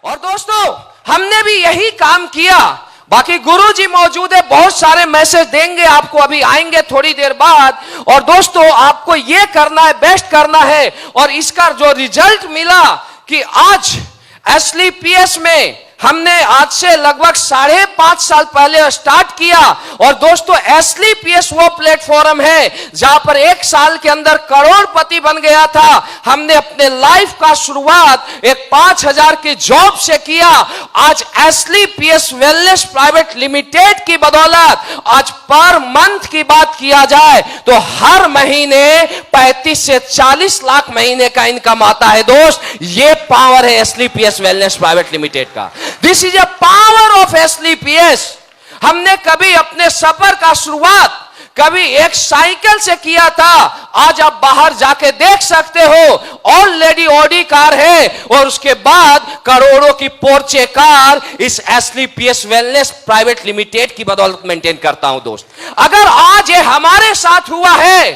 और दोस्तों हमने भी यही काम किया। बाकी गुरुजी मौजूद है, बहुत सारे मैसेज देंगे आपको, अभी आएंगे थोड़ी देर बाद। और दोस्तों आपको ये करना है, बेस्ट करना है। और इसका जो रिजल्ट मिला कि आज एसलीपीएस में हमने आज से लगभग 5.5 साल पहले स्टार्ट किया। और दोस्तों एसलीपीएस वो प्लेटफॉर्म है जहां पर 1 साल के अंदर करोड़पति बन गया था। हमने अपने लाइफ का शुरुआत एक 5,000 की जॉब से किया। आज एसलीपीएस वेलनेस प्राइवेट लिमिटेड की बदौलत आज पर मंथ की बात किया जाए तो हर महीने 35 से 40 लाख महीने का इनकम आता है। दोस्त ये पावर है एसलीपीएस वेलनेस प्राइवेट लिमिटेड का। This is a power of SLPS. हमने कभी अपने सफर का शुरुआत कभी एक साइकिल से किया था। आज आप बाहर जाके देख सकते हो ऑलरेडी ऑडी कार है और उसके बाद करोड़ों की पोर्चे कार इस एसलीपीएस वेलनेस प्राइवेट लिमिटेड की बदौलत मेंटेन करता हूं। दोस्त अगर आज ये हमारे साथ हुआ है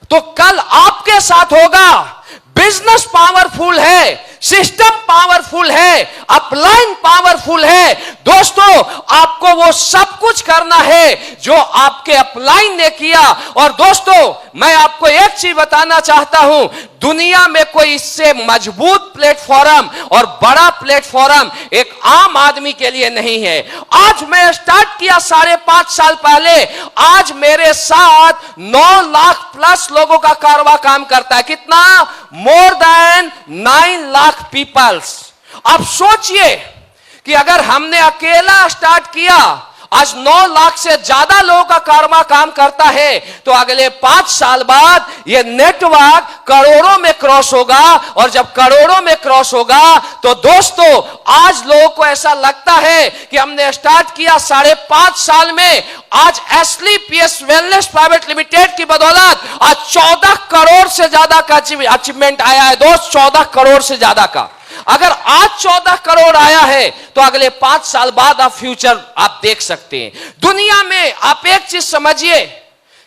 तो कल आपके साथ होगा। बिजनेस पावरफुल है, सिस्टम पावरफुल है, अपलाइन पावरफुल है। दोस्तों आपको वो सब कुछ करना है जो आपके अपलाइन ने किया। और दोस्तों मैं आपको एक चीज बताना चाहता हूं, दुनिया में कोई इससे मजबूत प्लेटफॉर्म और बड़ा प्लेटफॉर्म एक आम आदमी के लिए नहीं है। आज मैं स्टार्ट किया 5.5 साल पहले, आज मेरे साथ 9 लाख प्लस लोगों का कारवा काम करता है। कितना? More than 9 lakh peoples. अब सोचिए कि अगर हमने अकेला स्टार्ट किया, आज 9 लाख से ज्यादा लोगों का कारवा काम करता है, तो अगले 5 साल बाद यह नेटवर्क करोड़ों में क्रॉस होगा। और जब करोड़ों में क्रॉस होगा तो दोस्तों आज लोगों को ऐसा लगता है कि हमने स्टार्ट किया 5.5 साल में, आज एसलीपीएस वेलनेस प्राइवेट लिमिटेड की बदौलत आज 14 करोड़ से ज्यादा का अचीवमेंट आया है। दोस्त 14 करोड़ से ज्यादा का। अगर आज 14 करोड़ आया है तो अगले 5 साल बाद आप फ्यूचर आप देख सकते हैं। दुनिया में आप एक चीज समझिए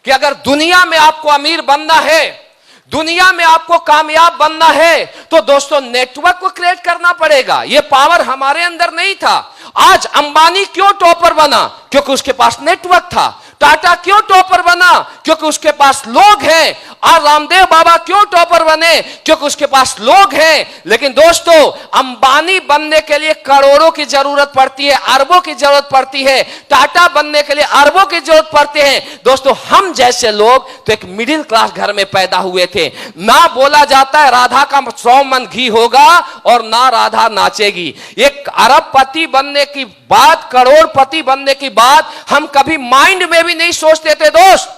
कि अगर दुनिया में आपको अमीर बनना है, दुनिया में आपको कामयाब बनना है, तो दोस्तों नेटवर्क को क्रिएट करना पड़ेगा। यह पावर हमारे अंदर नहीं था। आज अंबानी क्यों टॉपर बना? क्योंकि उसके पास नेटवर्क था। टाटा क्यों टॉपर बना? क्योंकि उसके पास लोग हैं। और रामदेव बाबा क्यों टॉपर बने? क्योंकि उसके पास लोग हैं। लेकिन दोस्तों अंबानी बनने के लिए करोड़ों की जरूरत पड़ती है, अरबों की जरूरत पड़ती है। टाटा बनने के लिए अरबों की जरूरत पड़ती है। दोस्तों हम जैसे लोग तो एक मिडिल क्लास घर में पैदा हुए थे। ना बोला जाता है राधा का 100 मन घी होगा और ना राधा नाचेगी। एक अरबपति बनने की बात, करोड़पति बनने की बात हम कभी माइंड में भी नहीं सोचते थे। दोस्त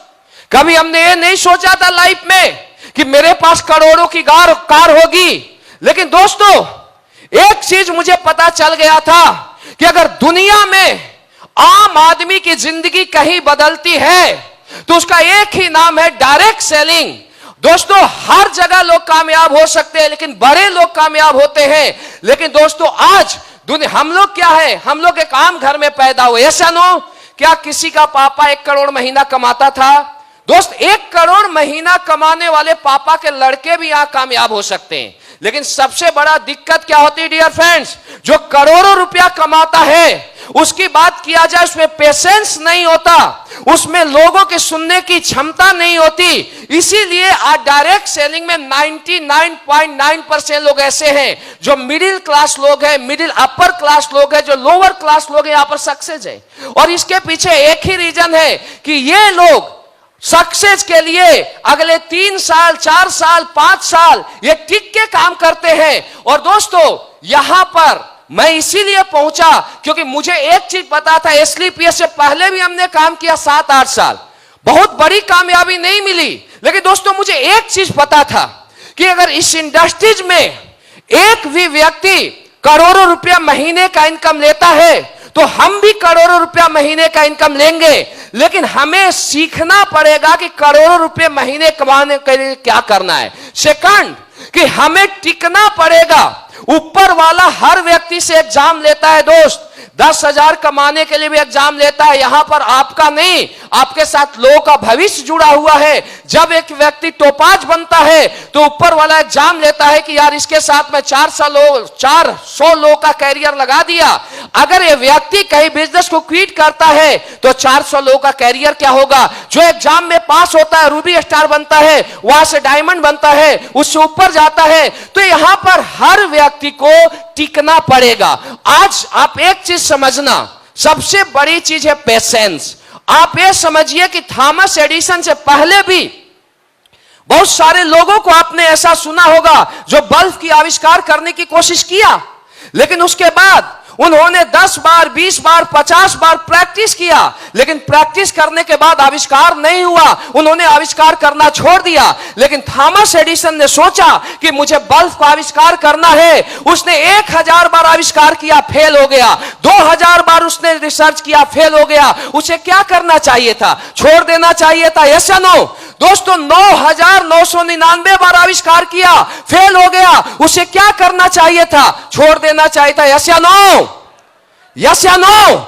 कभी हमने ये नहीं सोचा था लाइफ में कि मेरे पास करोड़ों की कार होगी। लेकिन दोस्तों एक चीज मुझे पता चल गया था कि अगर दुनिया में आम आदमी की जिंदगी कहीं बदलती है तो उसका एक ही नाम है डायरेक्ट सेलिंग। दोस्तों हर जगह लोग कामयाब हो सकते हैं, लेकिन बड़े लोग कामयाब होते हैं। लेकिन दोस्तों आज हम लोग क्या है? हम लोग एक आम घर में पैदा हुए। ऐसा नो क्या किसी का पापा 1 करोड़ महीना कमाता था? दोस्त 1 करोड़ महीना कमाने वाले पापा के लड़के भी यहां कामयाब हो सकते हैं। लेकिन सबसे बड़ा दिक्कत क्या होती है डियर फ्रेंड्स? जो करोड़ों रुपया कमाता है उसकी बात किया जाए, उसमें पेशेंस नहीं होता, उसमें लोगों के सुनने की क्षमता नहीं होती। इसीलिए आज डायरेक्ट सेलिंग में 99.9% लोग ऐसे हैं जो मिडिल क्लास लोग हैं, मिडिल अपर क्लास लोग हैं, जो लोअर क्लास लोग हैं, यहां पर सक्सेस है। और इसके पीछे एक ही रीजन है कि ये लोग सक्सेस के लिए अगले 3 साल, 4 साल, 5 साल ये टिक के काम करते हैं। और दोस्तों यहां पर मैं इसीलिए पहुंचा क्योंकि मुझे एक चीज पता था, एसलीपीएस से पहले भी हमने काम किया 7-8 साल, बहुत बड़ी कामयाबी नहीं मिली। लेकिन दोस्तों मुझे एक चीज पता था कि अगर इस इंडस्ट्रीज में एक भी व्यक्ति करोड़ों रुपया महीने का इनकम लेता है तो हम भी करोड़ों रुपया महीने का इनकम लेंगे। लेकिन हमें सीखना पड़ेगा कि करोड़ों रुपए महीने कमाने के लिए क्या करना है। सेकंड कि हमें टिकना पड़ेगा। ऊपर वाला हर व्यक्ति से एग्जाम लेता है। दोस्त 10,000 कमाने के लिए भी एग्जाम लेता है। यहां पर आपका नहीं, आपके साथ लोगों का भविष्य जुड़ा हुआ है। जब एक व्यक्ति तोपाज बनता है तो ऊपर वाला एग्जाम लेता है कि यार इसके साथ में 400 लोगों का कैरियर लगा दिया। अगर ये व्यक्ति कहीं बिजनेस को क्विट करता है तो 400 लोगों का कैरियर क्या होगा? जो एग्जाम में पास होता है, रूबी स्टार बनता है, वहां से डायमंड बनता है, उससे ऊपर जाता है। तो यहां पर हर व्यक्ति को टिकना पड़ेगा। आज आप एक चीज समझना, सबसे बड़ी चीज है पेशेंस। आप ये समझिए कि थॉमस एडिसन से पहले भी बहुत सारे लोगों को आपने ऐसा सुना होगा जो बल्ब की आविष्कार करने की कोशिश किया, लेकिन उसके बाद उन्होंने 10 बार, 20 बार, 50 बार प्रैक्टिस किया, लेकिन प्रैक्टिस करने के बाद आविष्कार नहीं हुआ। उन्होंने आविष्कार करना छोड़ दिया। लेकिन थॉमस एडिसन ने सोचा कि मुझे बल्ब का आविष्कार करना है। उसने 1000 बार आविष्कार किया, फेल हो गया। 2000 बार उसने रिसर्च किया, फेल हो गया। उसे क्या करना चाहिए था? छोड़ देना चाहिए था? यस या नो? दोस्तों, 9999 बार आविष्कार किया, फेल हो गया। उसे क्या करना चाहिए था? छोड़ देना चाहिए था? यस या नो? यस या नो?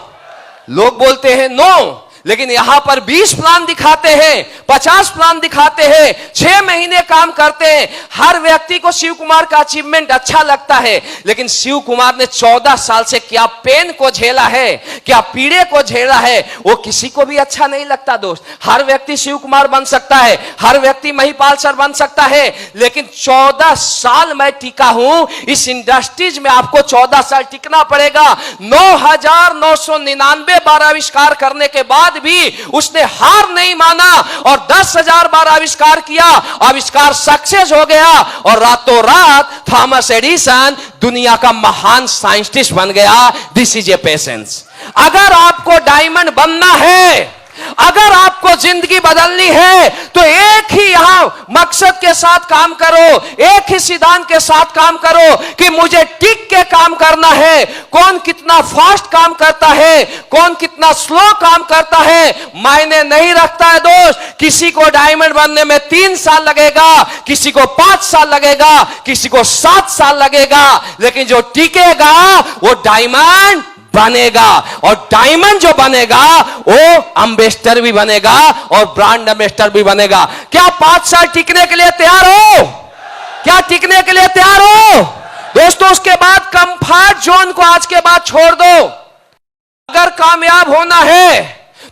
लोग बोलते हैं नो, लेकिन यहां पर 20 प्लान दिखाते हैं, 50 प्लान दिखाते हैं, 6 महीने काम करते हैं। हर व्यक्ति को शिव कुमार का अचीवमेंट अच्छा लगता है, लेकिन शिव कुमार ने 14 साल से क्या पेन को झेला है, क्या पीड़े को झेला है, वो किसी को भी अच्छा नहीं लगता। दोस्त, हर व्यक्ति शिव कुमार बन सकता है, हर व्यक्ति महिपाल सर बन सकता है, लेकिन 14 साल मैं टिका हूं इस इंडस्ट्रीज में। आपको 14 साल टिकना पड़ेगा। 9999 बार आविष्कार करने के बाद भी उसने हार नहीं माना और 10,000 बार आविष्कार किया। आविष्कार सक्सेस हो गया और रातों रात थॉमस एडिसन दुनिया का महान साइंटिस्ट बन गया। This is a patience. अगर आपको डायमंड बनना है, अगर आपको जिंदगी बदलनी है, तो एक ही यहां मकसद के साथ काम करो, एक ही सिद्धांत के साथ काम करो कि मुझे टिक के काम करना है। कौन कितना फास्ट काम करता है, कौन कितना स्लो काम करता है, मायने नहीं रखता है दोस्त। किसी को डायमंड बनने में 3 साल लगेगा, किसी को 5 साल लगेगा, किसी को 7 साल लगेगा, लेकिन जो टिकेगा वो डायमंड बनेगा। और डायमंड जो बनेगा वो एम्बेसडर भी बनेगा और ब्रांड एम्बेसडर भी बनेगा। क्या 5 साल टिकने के लिए तैयार हो? क्या टिकने के लिए तैयार हो? दोस्तों, उसके बाद कंफर्ट जोन को आज के बाद छोड़ दो। अगर कामयाब होना है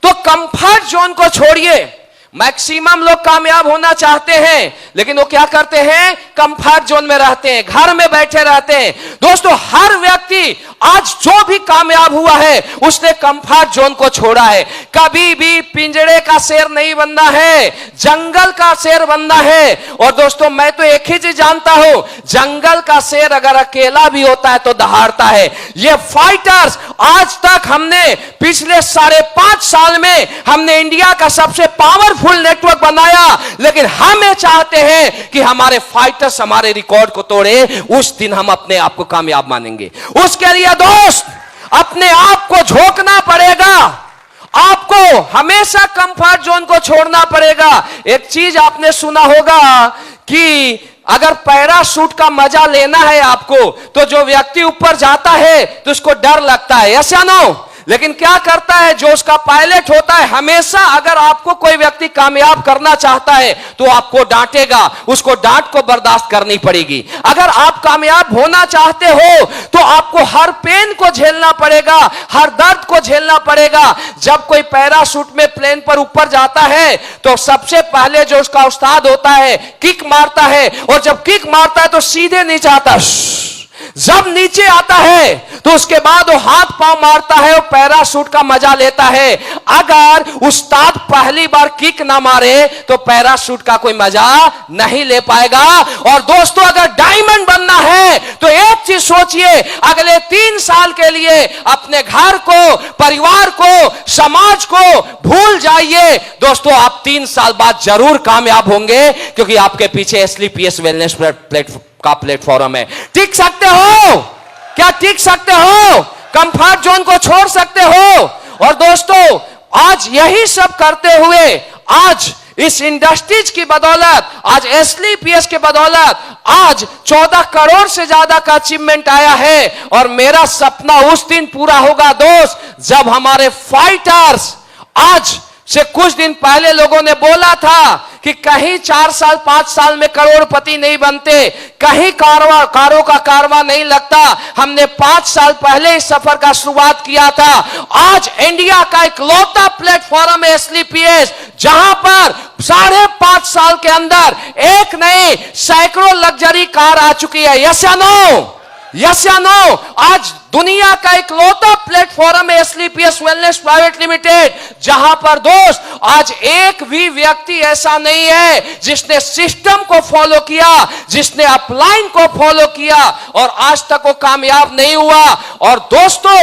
तो कंफर्ट जोन को छोड़िए। मैक्सिमम लोग कामयाब होना चाहते हैं, लेकिन वो क्या करते हैं? कंफर्ट जोन में रहते हैं, घर में बैठे रहते हैं। दोस्तों, हर व्यक्ति आज जो भी कामयाब हुआ है उसने कंफर्ट जोन को छोड़ा है। कभी भी पिंजड़े का शेर नहीं बनना है, जंगल का शेर बनना है। और दोस्तों, मैं तो एक ही चीज जानता हूं, जंगल का शेर अगर अकेला भी होता है तो दहाड़ता है। ये फाइटर्स आज तक हमने पिछले 5.5 साल में हमने इंडिया का सबसे पावरफुल नेटवर्क बनाया, लेकिन हम ये चाहते हैं कि हमारे फाइटर्स हमारे रिकॉर्ड को तोड़े। उस दिन हम अपने आप को कामयाब मानेंगे। उसके लिए दोस्त, अपने आप को झोंकना पड़ेगा। आपको हमेशा कंफर्ट जोन को छोड़ना पड़ेगा। एक चीज आपने सुना होगा कि अगर पैराशूट का मजा लेना है आपको, तो जो व्यक्ति ऊपर जाता है तो उसको डर लगता है। यस या नो? लेकिन क्या करता है जो उसका पायलट होता है, हमेशा अगर आपको कोई व्यक्ति कामयाब करना चाहता है तो आपको डांटेगा, उसको डांट को बर्दाश्त करनी पड़ेगी। अगर आप कामयाब होना चाहते हो तो आपको हर पेन को झेलना पड़ेगा, हर दर्द को झेलना पड़ेगा। जब कोई पैराशूट में प्लेन पर ऊपर जाता है तो सबसे पहले जो उसका उस्ताद होता है किक मारता है, और जब किक मारता है तो सीधे नीचे आता है। जब नीचे आता है तो उसके बाद वो हाथ पांव मारता है और पैराशूट का मजा लेता है। अगर उस्ताद पहली बार किक ना मारे तो पैराशूट का कोई मजा नहीं ले पाएगा। और दोस्तों, अगर डायमंड बनना है तो एक चीज सोचिए, अगले 3 साल के लिए अपने घर को, परिवार को, समाज को भूल जाइए। दोस्तों, आप 3 साल बाद जरूर कामयाब होंगे, क्योंकि आपके पीछे SLPS वेलनेस का प्लेटफॉर्म है। टिक सकते हो? क्या टिक सकते हो? कंफर्ट जोन को छोड़ सकते हो? और दोस्तों, आज यही सब करते हुए, आज इस इंडस्ट्रीज की बदौलत, आज SLPS के बदौलत आज 14 करोड़ से ज्यादा का अचीवमेंट आया है। और मेरा सपना उस दिन पूरा होगा दोस्त, जब हमारे फाइटर्स आज से कुछ दिन पहले लोगों ने बोला था कि कहीं 4 साल 5 साल में करोड़पति नहीं बनते, कहीं कारों का कारवां नहीं लगता। हमने 5 साल पहले इस सफर का शुरुआत किया था। आज इंडिया का इकलौता प्लेटफॉर्म है एसलीपीएस, जहां पर 5.5 साल के अंदर एक नहीं सैकड़ों लग्जरी कार आ चुकी है। यस या नो? यस या नो? आज दुनिया का इकलौता प्लेटफॉर्म है एसलीपीएस वेलनेस प्राइवेट लिमिटेड, जहां पर दोस्त आज एक भी व्यक्ति ऐसा नहीं है जिसने सिस्टम को फॉलो किया, जिसने अपलाइन को फॉलो किया और आज तक वो कामयाब नहीं हुआ। और दोस्तों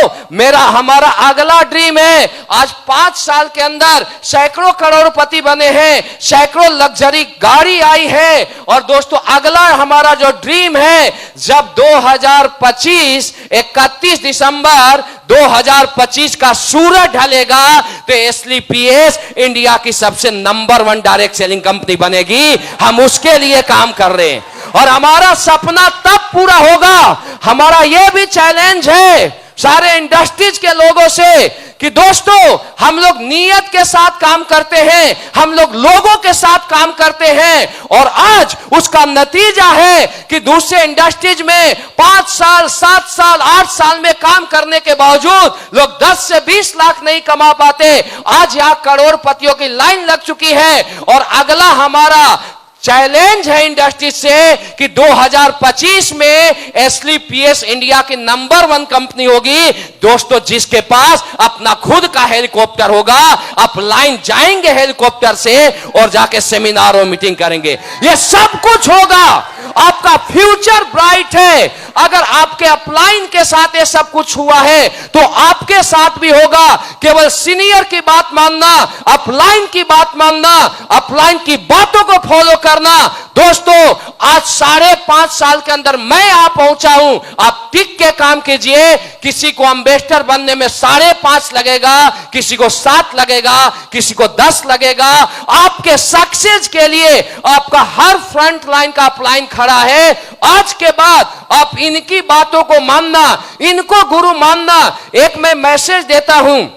हमारा अगला ड्रीम है, आज 5 साल के अंदर सैकड़ों करोड़पति बने हैं, सैकड़ों लग्जरी गाड़ी आई है। और दोस्तों अगला हमारा जो ड्रीम है, जब 2025 31 दिसंबर 2025 का सूरज ढलेगा तो एसलीपीएस इंडिया की सबसे नंबर 1 डायरेक्ट सेलिंग कंपनी बनेगी। हम उसके लिए काम कर रहे हैं और हमारा सपना तब पूरा होगा। हमारा यह भी चैलेंज है सारे इंडस्ट्रीज के लोगों से कि दोस्तों हम लोग नियत के साथ काम करते हैं, हम लोग लोगों के साथ काम करते हैं और आज उसका नतीजा है कि दूसरे इंडस्ट्रीज में 5 साल 7 साल 8 साल में काम करने के बावजूद लोग 10 से 20 लाख नहीं कमा पाते। आज यहां करोड़पतियों की लाइन लग चुकी है और अगला हमारा चैलेंज है इंडस्ट्री से कि 2025 में एसलीपीएस इंडिया की नंबर 1 कंपनी होगी दोस्तों, जिसके पास अपना खुद का हेलीकॉप्टर होगा। आप लाइन जाएंगे हेलीकॉप्टर से और जाके सेमिनार और मीटिंग करेंगे। ये सब कुछ होगा, आपका फ्यूचर ब्राइट है। अगर आपके अपलाइन के साथ ये सब कुछ हुआ है तो आपके साथ भी होगा। केवल सीनियर की बात मानना, अपलाइन की बात मानना, अपलाइन की बातों को फॉलो करना। दोस्तों आज 5.5 साल के अंदर मैं यहां पहुंचा हूं, आप टिक के काम कीजिए। किसी को एम्बेसडर बनने में 5.5 लगेगा, किसी को 7 लगेगा, किसी को 10 लगेगा। आपके सक्सेस के लिए आपका हर फ्रंट लाइन का अपलाइन खड़ा है। आज के बाद आप इनकी बातों को मानना, इनको गुरु मानना। एक मैं मैसेज देता हूं,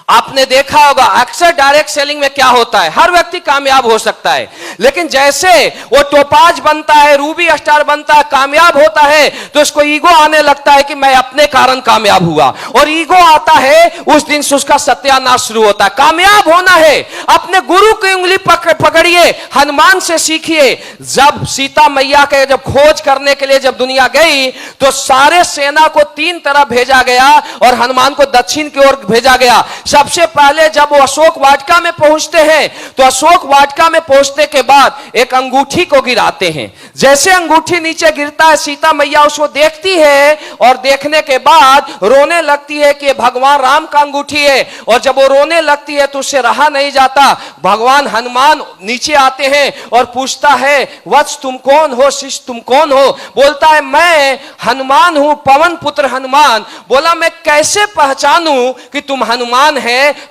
आपने देखा होगा अक्सर डायरेक्ट सेलिंग में क्या होता है, हर व्यक्ति कामयाब हो सकता है, लेकिन जैसे वो टोपाज बनता है, रूबी स्टार बनता है, कामयाब होता है तो उसको ईगो आने लगता है कि मैं अपने कारण कामयाब हुआ, और ईगो आता है उस दिन से उसका सत्यानाश शुरू होता है। कामयाब होना है अपने गुरु की उंगली पकड़िए, हनुमान से सीखिए। जब सीता मैया के जब खोज करने के लिए जब दुनिया गई तो सारे सेना को 3 तरफ भेजा गया और हनुमान को दक्षिण की ओर भेजा गया। सबसे पहले जब वो अशोक वाटिका में पहुंचते हैं तो अशोक वाटिका में पहुंचने के बाद एक अंगूठी को गिराते हैं। जैसे अंगूठी नीचे गिरता है, सीता मैया उसको देखती है और देखने के बाद रोने लगती है कि भगवान राम का अंगूठी है। और जब वो रोने लगती है तो उससे रहा नहीं जाता। भगवान हनुमान नीचे आते हैं और पूछता है, वत्स तुम कौन हो, शिष्य तुम कौन हो? बोलता है मैं हनुमान हूं, पवन पुत्र हनुमान। बोला मैं कैसे पहचानूं कि तुम हनुमान है?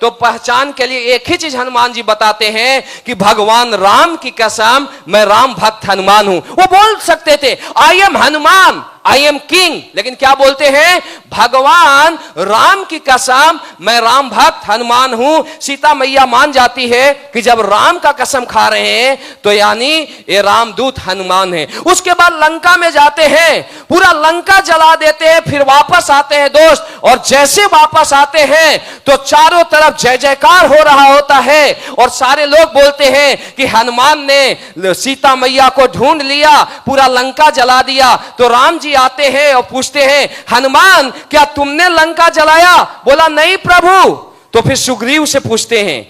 तो पहचान के लिए एक ही चीज हनुमान जी बताते हैं कि भगवान राम की कसम मैं राम भक्त हनुमान हूं। वो बोल सकते थे I am Hanuman, I am king, लेकिन क्या बोलते हैं? भगवान राम की कसम मैं राम भक्त हनुमान हूं। सीता मैया मान जाती है कि जब राम का कसम खा रहे हैं तो यानी ये रामदूत हनुमान है। उसके बाद लंका में जाते हैं, पूरा लंका जला देते हैं, फिर वापस आते हैं दोस्त। और जैसे वापस आते हैं तो चारों तरफ जय जयकार हो रहा होता है और सारे लोग बोलते हैं कि हनुमान ने सीता मैया को ढूंढ लिया, पूरा लंका जला दिया। तो राम जी आते हैं और पूछते हैं, हनुमान क्या तुमने लंका जलाया? बोला नहीं प्रभु। तो फिर सुग्रीव से पूछते हैं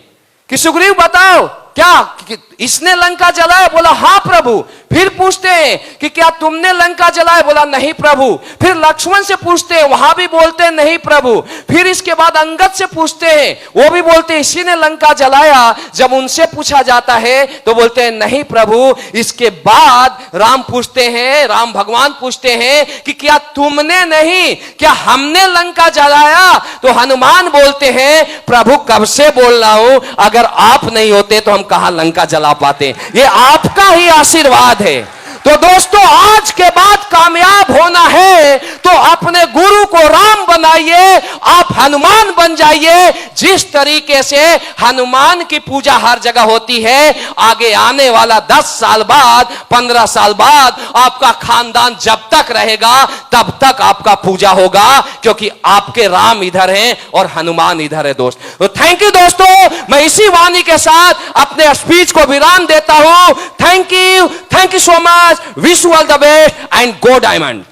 कि सुग्रीव बताओ क्या इसने लंका जलाया? बोला हाँ प्रभु। फिर पूछते हैं कि क्या तुमने लंका जलाया? बोला नहीं प्रभु। फिर लक्ष्मण से पूछते हैं, वहां भी बोलते हैं नहीं प्रभु। फिर इसके बाद अंगद से पूछते हैं, वो भी बोलते हैं इसी ने लंका जलाया। जब उनसे पूछा जाता है तो बोलते हैं नहीं प्रभु। इसके बाद राम पूछते हैं, राम भगवान पूछते हैं कि क्या तुमने नहीं, क्या हमने लंका जलाया? तो हनुमान बोलते हैं प्रभु कब से बोल रहा हूं, अगर आप नहीं होते तो हम कहां लंका जला पाते। ये आपका ही आशीर्वाद है। तो दोस्तों आज के बाद कामयाब होना है तो अपने गुरु को राम बना जाइए, आप हनुमान बन जाइए। जिस तरीके से हनुमान की पूजा हर जगह होती है, आगे आने वाला 10 साल बाद, 15 साल बाद आपका खानदान जब तक रहेगा तब तक आपका पूजा होगा, क्योंकि आपके राम इधर हैं और हनुमान इधर है दोस्त। तो थैंक यू दोस्तों, मैं इसी वाणी के साथ अपने स्पीच को विराम देता हूं। Thank you so much, wish you all the best and go diamond.